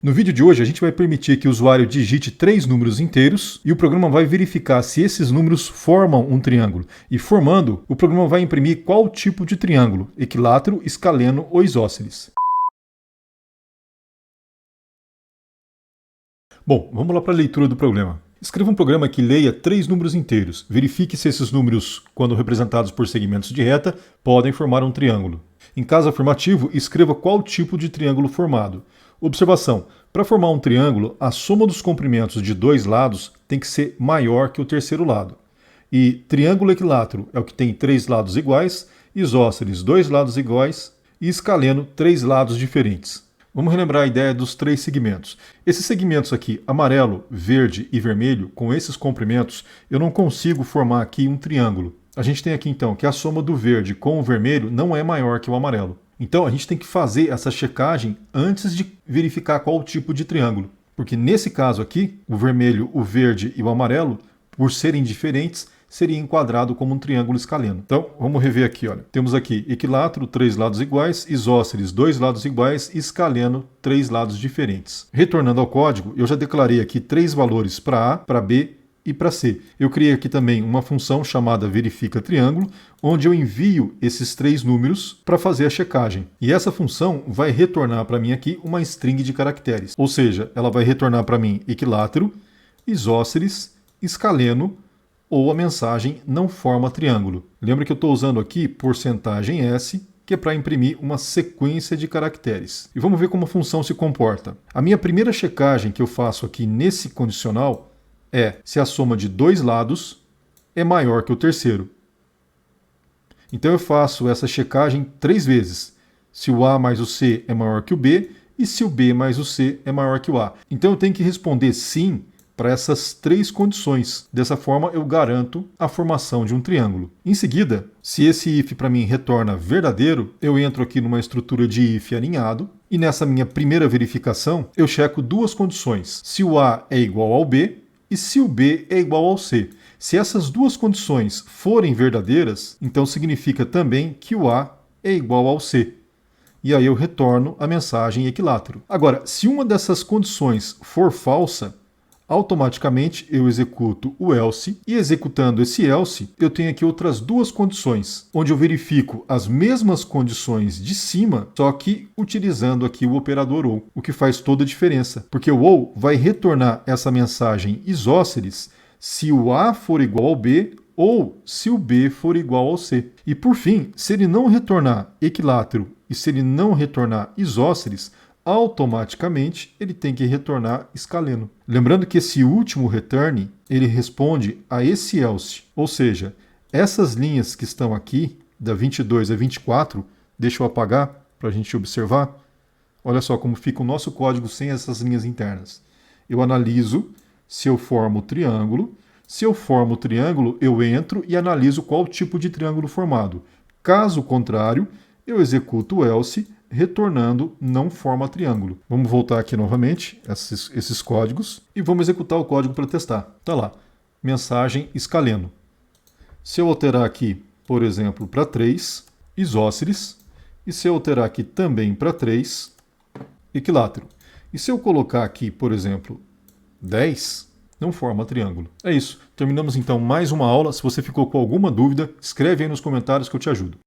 No vídeo de hoje, a gente vai permitir que o usuário digite 3 números inteiros e o programa vai verificar se esses números formam um triângulo. E formando, o programa vai imprimir qual tipo de triângulo: equilátero, escaleno ou isósceles. Bom, vamos lá para a leitura do problema. Escreva um programa que leia 3 números inteiros. Verifique se esses números, quando representados por segmentos de reta, podem formar um triângulo. Em caso afirmativo, escreva qual tipo de triângulo formado. Observação: para formar um triângulo, a soma dos comprimentos de dois lados tem que ser maior que o terceiro lado. E triângulo equilátero é o que tem 3 lados iguais, isósceles 2 lados iguais e escaleno 3 lados diferentes. Vamos relembrar a ideia dos 3 segmentos. Esses segmentos aqui, amarelo, verde e vermelho, com esses comprimentos, eu não consigo formar aqui um triângulo. A gente tem aqui então que a soma do verde com o vermelho não é maior que o amarelo. Então a gente tem que fazer essa checagem antes de verificar qual o tipo de triângulo. Porque nesse caso aqui, o vermelho, o verde e o amarelo, por serem diferentes, seria enquadrado como um triângulo escaleno. Então, vamos rever aqui, olha. Temos aqui equilátero, 3 lados iguais, isósceles, 2 lados iguais e escaleno, 3 lados diferentes. Retornando ao código, eu já declarei aqui 3 valores para A, para B e para C. Eu criei aqui também uma função chamada verifica triângulo, onde eu envio esses 3 números para fazer a checagem. E essa função vai retornar para mim aqui uma string de caracteres. Ou seja, ela vai retornar para mim equilátero, isósceles, escaleno, ou a mensagem não forma triângulo. Lembra que eu estou usando aqui porcentagem %S, que é para imprimir uma sequência de caracteres. E vamos ver como a função se comporta. A minha primeira checagem que eu faço aqui nesse condicional é se a soma de dois lados é maior que o terceiro. Então eu faço essa checagem 3 vezes. Se o A mais o C é maior que o B e se o B mais o C é maior que o A. Então eu tenho que responder sim para essas 3 condições. Dessa forma, eu garanto a formação de um triângulo. Em seguida, se esse if para mim retorna verdadeiro, eu entro aqui numa estrutura de if alinhado e nessa minha primeira verificação, eu checo 2 condições. Se o A é igual ao B e se o B é igual ao C. Se essas 2 condições forem verdadeiras, então significa também que o A é igual ao C. E aí eu retorno a mensagem equilátero. Agora, se uma dessas condições for falsa, automaticamente eu executo o else, e executando esse else, eu tenho aqui outras 2 condições, onde eu verifico as mesmas condições de cima, só que utilizando aqui o operador OU, o que faz toda a diferença, porque o OU vai retornar essa mensagem isósceles se o A for igual ao B ou se o B for igual ao C. E por fim, se ele não retornar equilátero e se ele não retornar isósceles, automaticamente ele tem que retornar escaleno. Lembrando que esse último return, ele responde a esse else, ou seja, essas linhas que estão aqui, da 22 a 24, deixa eu apagar para a gente observar. Olha só como fica o nosso código sem essas linhas internas. Eu analiso se eu formo o triângulo. Se eu formo o triângulo, eu entro e analiso qual tipo de triângulo formado. Caso contrário, eu executo o else, retornando não forma triângulo. Vamos voltar aqui novamente, esses códigos, e vamos executar o código para testar. Está lá, mensagem escaleno. Se eu alterar aqui, por exemplo, para 3, isósceles, e se eu alterar aqui também para 3, equilátero. E se eu colocar aqui, por exemplo, 10, não forma triângulo. É isso. Terminamos então mais uma aula. Se você ficou com alguma dúvida, escreve aí nos comentários que eu te ajudo.